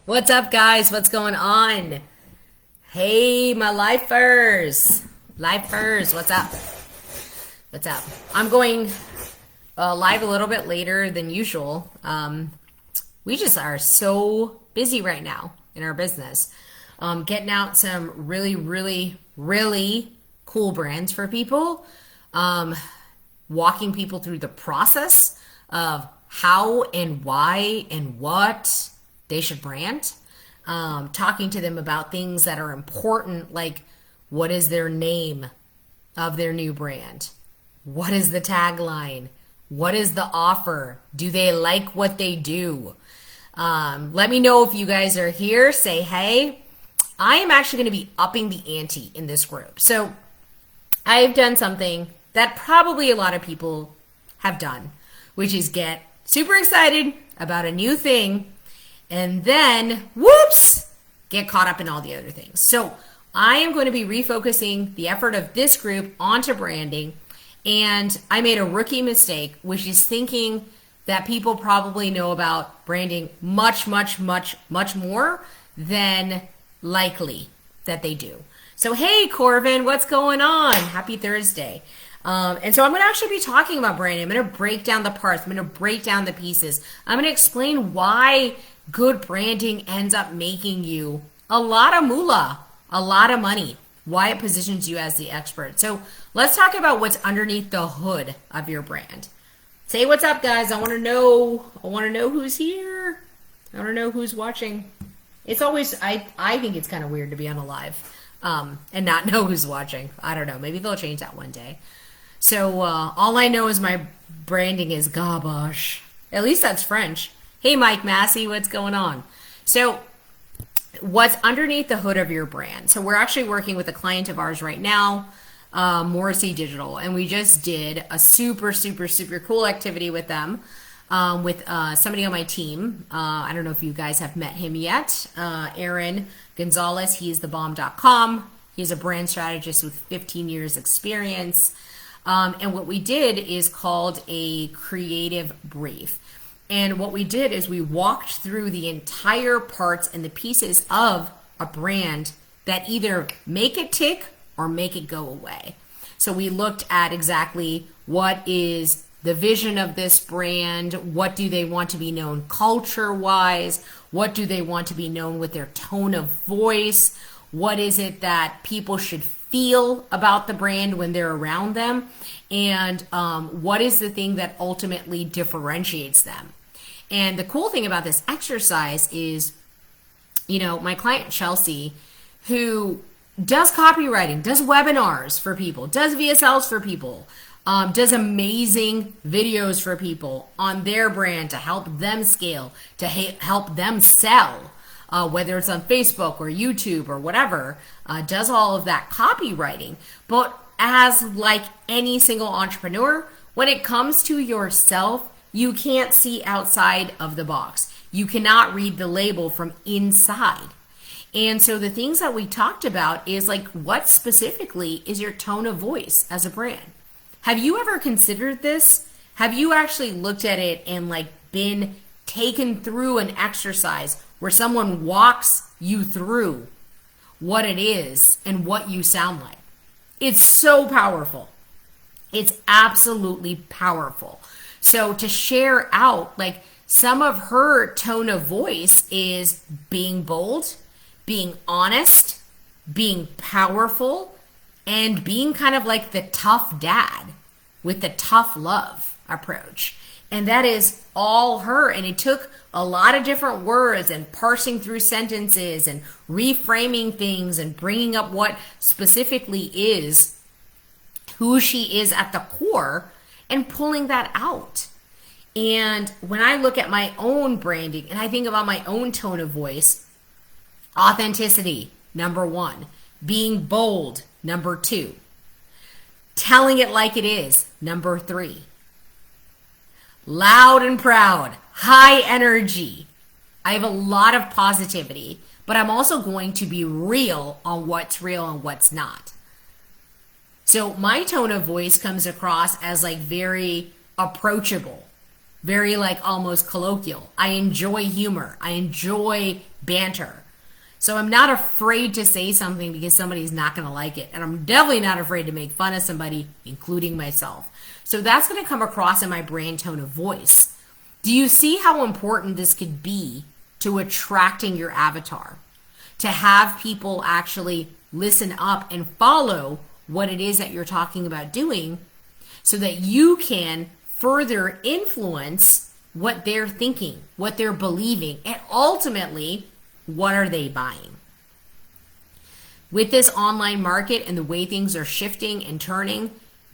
What's up, guys? What's going on? Hey, my lifers. Lifers, what's up? What's up? I'm going live a little bit later than usual. We just are so busy right now in our business. Getting out some really, really, really cool brands for people. Walking people through the process of how and why and what they should brand. Talking to them about things that are important, like what is their name of their new brand? What is the tagline? What is the offer? Do they like what they do? Let me know if you guys are here. Say hey. I am actually going to be upping the ante in this group. So I've done something that probably a lot of people have done, which is get super excited about a new thing and then, whoops, get caught up in all the other things. So I am going to be refocusing the effort of this group onto branding. And I made a rookie mistake, which is thinking that people probably know about branding much, much, much, much more than likely that they do. So, hey, Corvin, what's going on? Happy Thursday. And so I'm going to actually be talking about branding. I'm going to break down the parts. I'm going to break down the pieces. I'm going to explain why good branding ends up making you a lot of moolah, a lot of money, why it positions you as the expert. So let's talk about what's underneath the hood of your brand. Say what's up, guys. I want to know who's here. I want to know who's watching. It's always, I think it's kind of weird to be on a live and not know who's watching. I don't know. Maybe they'll change that one day. So all I know is my branding is garbage. At least that's French. Hey, Mike Massey, what's going on? So what's underneath the hood of your brand? So we're actually working with a client of ours right now, Morrissey Digital, and we just did a super, super, super cool activity with them, with somebody on my team. I don't know if you guys have met him yet. Aaron Gonzalez, he's thebomb.com. He's a brand strategist with 15 years experience. And what we did is called a creative brief. And what we did is we walked through the entire parts and the pieces of a brand that either make it tick or make it go away. So we looked at exactly what is the vision of this brand, what do they want to be known culture-wise, what do they want to be known with their tone of voice, what is it that people should feel about the brand when they're around them, and what is the thing that ultimately differentiates them. And the cool thing about this exercise is, my client Chelsea, who does copywriting, does webinars for people, does VSLs for people, does amazing videos for people on their brand to help them scale, to help them sell, whether it's on Facebook or YouTube or whatever, does all of that copywriting. But as like any single entrepreneur, when it comes to yourself, you can't see outside of the box. You cannot read the label from inside. And so the things that we talked about is like, what specifically is your tone of voice as a brand? Have you ever considered this? Have you actually looked at it and like been taken through an exercise where someone walks you through what it is and what you sound like? It's so powerful. It's absolutely powerful. So to share out, like, some of her tone of voice is being bold, being honest, being powerful, and being kind of like the tough dad with the tough love approach. And that is all her. And it took a lot of different words and parsing through sentences and reframing things and bringing up what specifically is who she is at the core and pulling that out. And when I look at my own branding and I think about my own tone of voice, authenticity, number one. Being bold, number two. Telling it like it is, number three. Loud and proud, high energy. I have a lot of positivity, but I'm also going to be real on what's real and what's not. So my tone of voice comes across as like very approachable, very like almost colloquial. I enjoy humor. I enjoy banter. So I'm not afraid to say something because somebody's not going to like it. And I'm definitely not afraid to make fun of somebody, including myself. So that's going to come across in my brand tone of voice. Do you see how important this could be to attracting your avatar? To have people actually listen up and follow what it is that you're talking about doing so that you can further influence what they're thinking, what they're believing, and ultimately, what are they buying? With this online market and the way things are shifting and turning,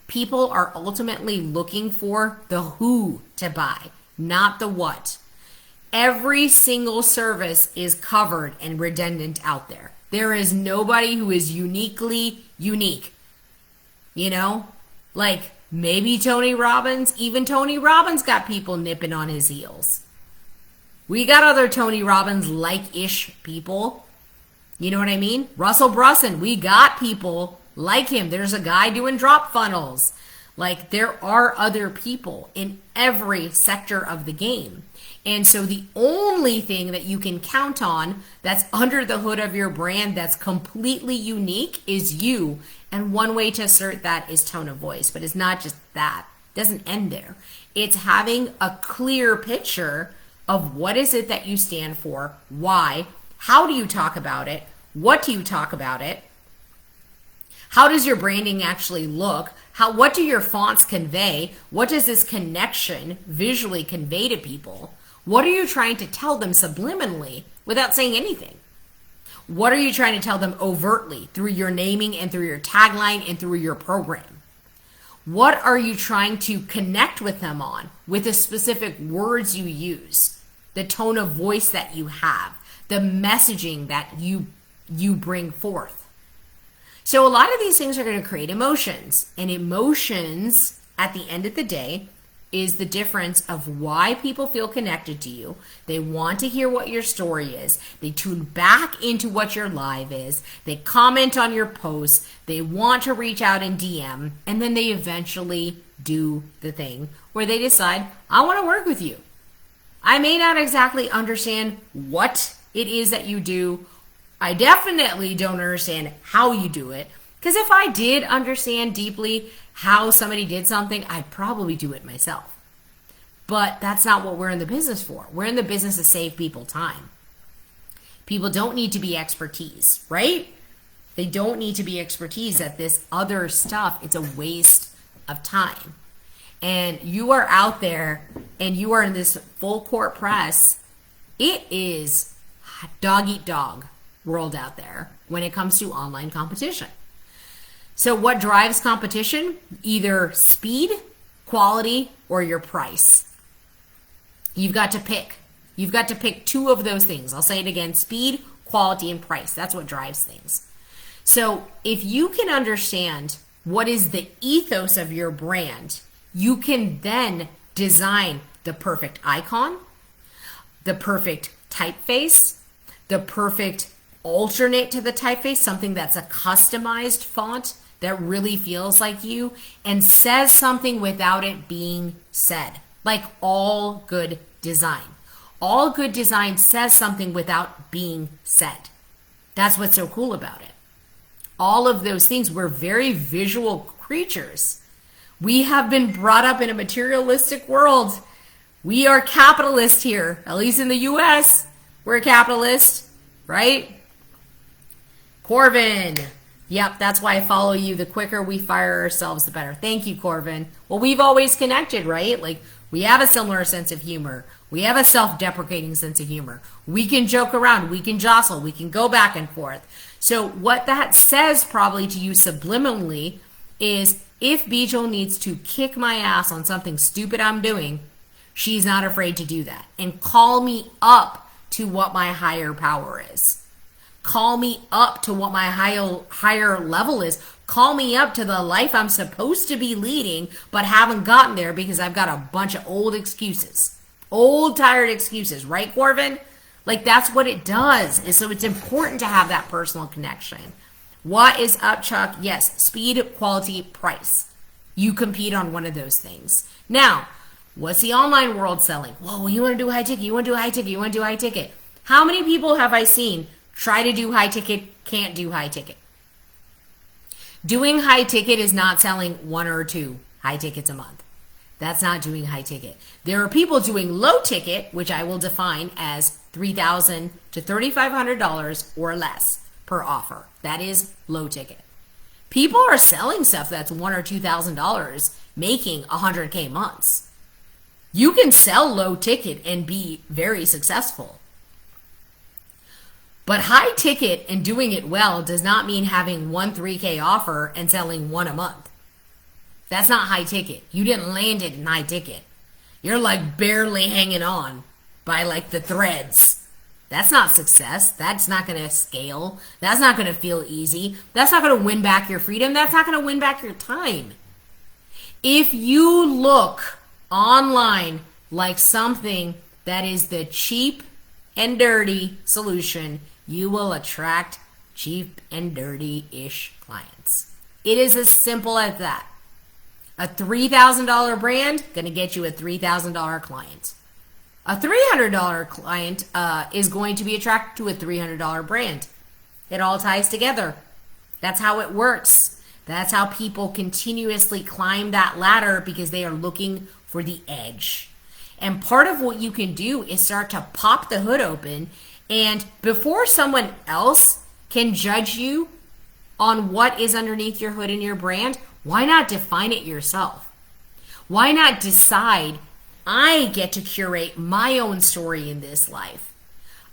people are ultimately looking for the who to buy, not the what. Every single service is covered and redundant out there. There is nobody who is uniquely unique. You know, like maybe Tony Robbins, even Tony Robbins got people nipping on his heels. We got other Tony Robbins like-ish people. You know what I mean? Russell Brunson, we got people like him. There's a guy doing drop funnels. Like there are other people in every sector of the game. And so the only thing that you can count on that's under the hood of your brand that's completely unique is you. And one way to assert that is tone of voice. But it's not just that. It doesn't end there. It's having a clear picture of what is it that you stand for, why, how do you talk about it, what do you talk about it, how does your branding actually look, what do your fonts convey, what does this connection visually convey to people, what are you trying to tell them subliminally without saying anything, what are you trying to tell them overtly through your naming and through your tagline and through your program. What are you trying to connect with them on with the specific words you use, the tone of voice that you have, the messaging that you bring forth? So a lot of these things are going to create emotions. And emotions, at the end of the day, is the difference of why people feel connected to you. They want to hear what your story is. They tune back into what your live is. They comment on your posts. They want to reach out and DM. And then they eventually do the thing where they decide, I want to work with you. I may not exactly understand what it is that you do. I definitely don't understand how you do it. Because if I did understand deeply how somebody did something, I'd probably do it myself. But that's not what we're in the business for. We're in the business to save people time. People don't need to be expertise, right? They don't need to be expertise at this other stuff. It's a waste of time. And you are out there and you are in this full court press. It is dog eat dog world out there when it comes to online competition. So what drives competition? Either speed, quality, or your price. You've got to pick. You've got to pick two of those things. I'll say it again, speed, quality, and price. That's what drives things. So if you can understand what is the ethos of your brand, you can then design the perfect icon, the perfect typeface, the perfect alternate to the typeface, something that's a customized font that really feels like you and says something without it being said. Like all good design. All good design says something without being said. That's what's so cool about it. All of those things, we're very visual creatures. We have been brought up in a materialistic world. We are capitalist here, at least in the US. We're a capitalist, right? Corvin. Yep, that's why I follow you. The quicker we fire ourselves, the better. Thank you, Corvin. Well, we've always connected, right? Like, we have a similar sense of humor. We have a self-deprecating sense of humor. We can joke around. We can jostle. We can go back and forth. So what that says probably to you subliminally is if Bijou needs to kick my ass on something stupid I'm doing, she's not afraid to do that and call me up to what my higher power is. Call me up to what my higher level is. Call me up to the life I'm supposed to be leading, but haven't gotten there because I've got a bunch of old excuses. Old, tired excuses. Right, Corvin? Like, that's what it does. And so it's important to have that personal connection. What is up, Chuck? Yes, speed, quality, price. You compete on one of those things. Now, What's the online world selling? Whoa, you want to do high ticket, you want to do high ticket, you want to do high ticket. How many people have I seen try to do high ticket, can't do high ticket? Doing high ticket is not selling 1 or 2 high tickets a month. That's not doing high ticket. There are people doing low ticket, which I will define as $3,000 to $3,500 or less per offer. That is low ticket. People are selling stuff that's $1,000 or $2,000, making 100K months. You can sell low ticket and be very successful. But high ticket and doing it well does not mean having 1 3K offer and selling 1 a month. That's not high ticket. You didn't land it in high ticket. You're like barely hanging on by like the threads. That's not success. That's not going to scale. That's not going to feel easy. That's not going to win back your freedom. That's not going to win back your time. If you look online like something that is the cheap and dirty solution, you will attract cheap and dirty-ish clients. It is as simple as that. A $3,000 brand going to get you a $3,000 client. A $300 client is going to be attracted to a $300 brand. It all ties together. That's how it works. That's how people continuously climb that ladder because they are looking for the edge. And part of what you can do is start to pop the hood open, and before someone else can judge you on what is underneath your hood in your brand, why not define it yourself? Why not decide, I get to curate my own story in this life.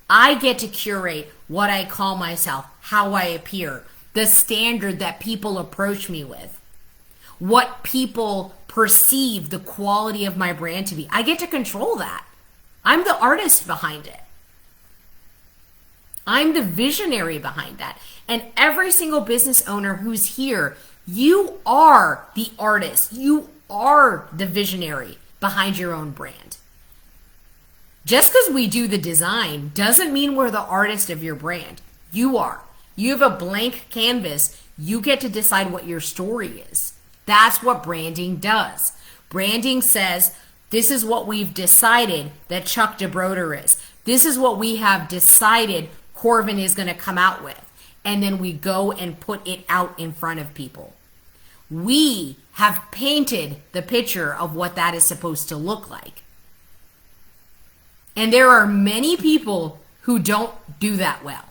I get to curate what I call myself, how I appear, the standard that people approach me with, what people perceive the quality of my brand to be. I get to control that. I'm the artist behind it. I'm the visionary behind that. And every single business owner who's here, you are the artist. You are the visionary behind your own brand. Just because we do the design doesn't mean we're the artist of your brand. You are. You have a blank canvas. You get to decide what your story is. That's what branding does. Branding says, this is what we've decided that Chuck DeBroder is. This is what we have decided Corvin is going to come out with. And then we go and put it out in front of people. We have painted the picture of what that is supposed to look like. And there are many people who don't do that well.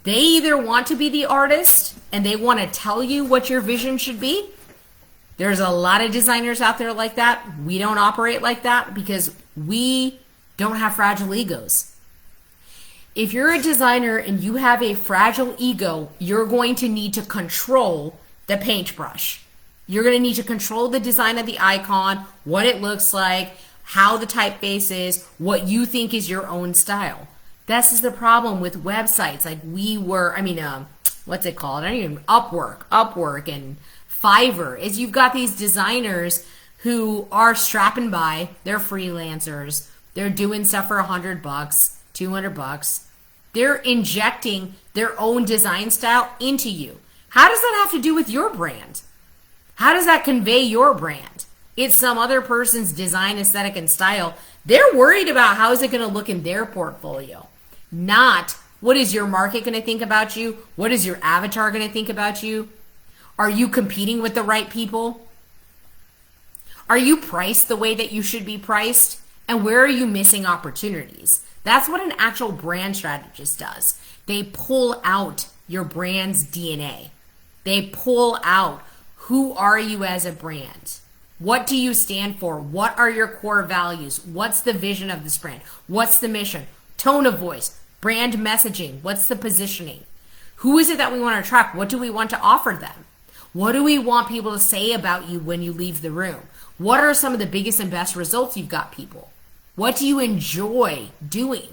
They either want to be the artist and they want to tell you what your vision should be. There's a lot of designers out there like that. We don't operate like that because we don't have fragile egos. If you're a designer and you have a fragile ego, you're going to need to control the paintbrush. You're going to need to control the design of the icon, what it looks like, how the typeface is, what you think is your own style. This is the problem with websites like what's it called? I don't even, Upwork and Fiverr, is you've got these designers who are strapping by, they're freelancers, they're doing stuff for $100, $200. They're injecting their own design style into you. How does that have to do with your brand? How does that convey your brand? It's some other person's design, aesthetic, and style. They're worried about how is it going to look in their portfolio, not what is your market going to think about you? What is your avatar going to think about you? Are you competing with the right people? Are you priced the way that you should be priced? And where are you missing opportunities? That's what an actual brand strategist does. They pull out your brand's DNA. They pull out, who are you as a brand? What do you stand for? What are your core values? What's the vision of this brand? What's the mission? Tone of voice, brand messaging. What's the positioning? Who is it that we want to attract? What do we want to offer them? What do we want people to say about you when you leave the room? What are some of the biggest and best results you've got people? What do you enjoy doing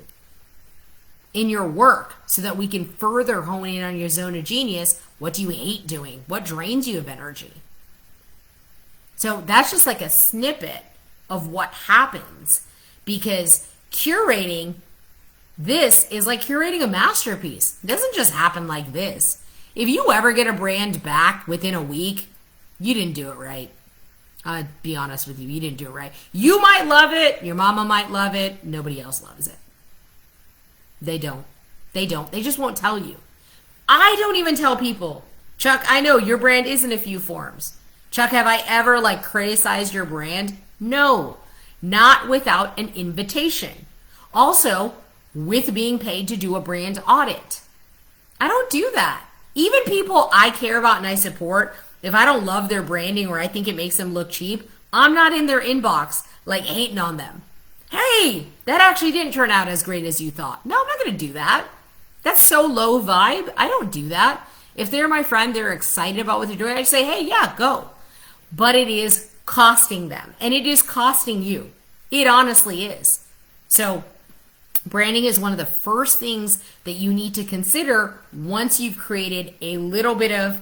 in your work so that we can further hone in on your zone of genius? What do you hate doing? What drains you of energy? So that's just like a snippet of what happens, because curating this is like curating a masterpiece. It doesn't just happen like this. If you ever get a brand back within a week, you didn't do it right. I'd be honest with you, you didn't do it right. You might love it, your mama might love it, nobody else loves it. They don't. They don't. They just won't tell you. I don't even tell people, Chuck, I know your brand is in a few forms. Chuck, have I ever like criticized your brand? No, not without an invitation. Also, with being paid to do a brand audit. I don't do that. Even people I care about and I support, if I don't love their branding or I think it makes them look cheap, I'm not in their inbox like hating on them. Hey, that actually didn't turn out as great as you thought. No, I'm not going to do that. That's so low vibe. I don't do that. If they're my friend, they're excited about what they're doing, I say, hey, yeah, go. But it is costing them, and it is costing you. It honestly is. So branding is one of the first things that you need to consider once you've created a little bit of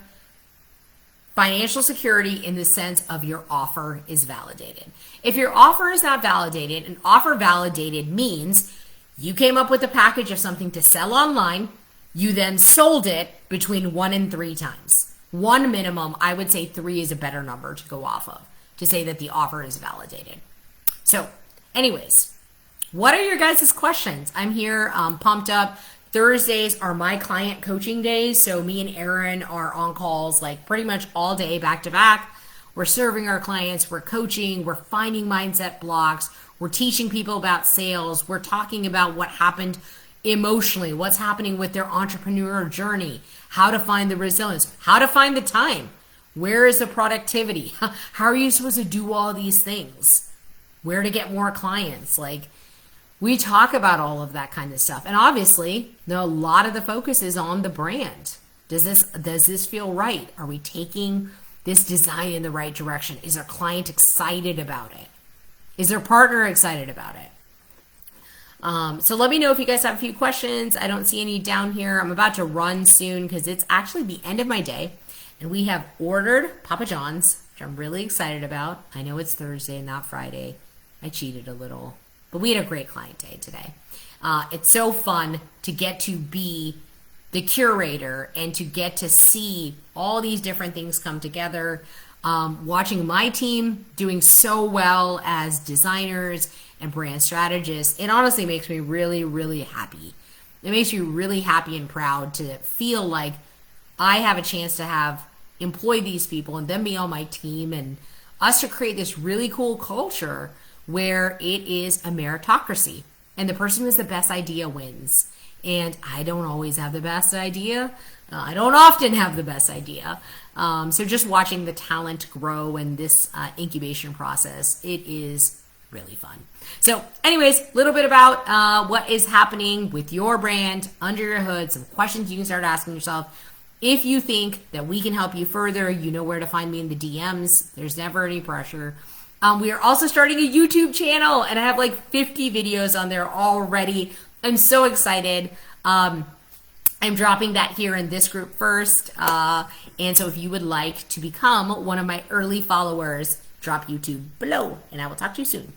financial security in the sense of your offer is validated. If your offer is not validated, an offer validated means you came up with a package of something to sell online, you then sold it between 1 and 3 times. 1 minimum, I would say 3 is a better number to go off of to say that the offer is validated. So anyways, what are your guys' questions? I'm here pumped up. Thursdays are my client coaching days. So me and Erin are on calls like pretty much all day back to back. We're serving our clients. We're coaching. We're finding mindset blocks. We're teaching people about sales. We're talking about what happened emotionally, what's happening with their entrepreneur journey, how to find the resilience, how to find the time. Where is the productivity? How are you supposed to do all these things? Where to get more clients? Like, we talk about all of that kind of stuff. And obviously, a lot of the focus is on the brand. Does this feel right? Are we taking this design in the right direction? Is our client excited about it? Is their partner excited about it? So let me know if you guys have a few questions. I don't see any down here. I'm about to run soon because it's actually the end of my day. And we have ordered Papa John's, which I'm really excited about. I know it's Thursday, not Friday. I cheated a little. But we had a great client day today. It's so fun to get to be the curator and to get to see all these different things come together. Watching my team doing so well as designers and brand strategists, it honestly makes me really, really happy. It makes me really happy and proud to feel like I have a chance to have employ these people and them be on my team and us to create this really cool culture where it is a meritocracy and the person who has the best idea wins. And I don't always have the best idea. I don't often have the best idea. So just watching the talent grow in this incubation process, it is really fun. So anyways, a little bit about what is happening with your brand under your hood, some questions you can start asking yourself. If you think that we can help you further, you know where to find me in the DMs. There's never any pressure. We are also starting a YouTube channel, and I have like 50 videos on there already. I'm so excited. I'm dropping that here in this group first. And so if you would like to become one of my early followers, drop YouTube below, and I will talk to you soon.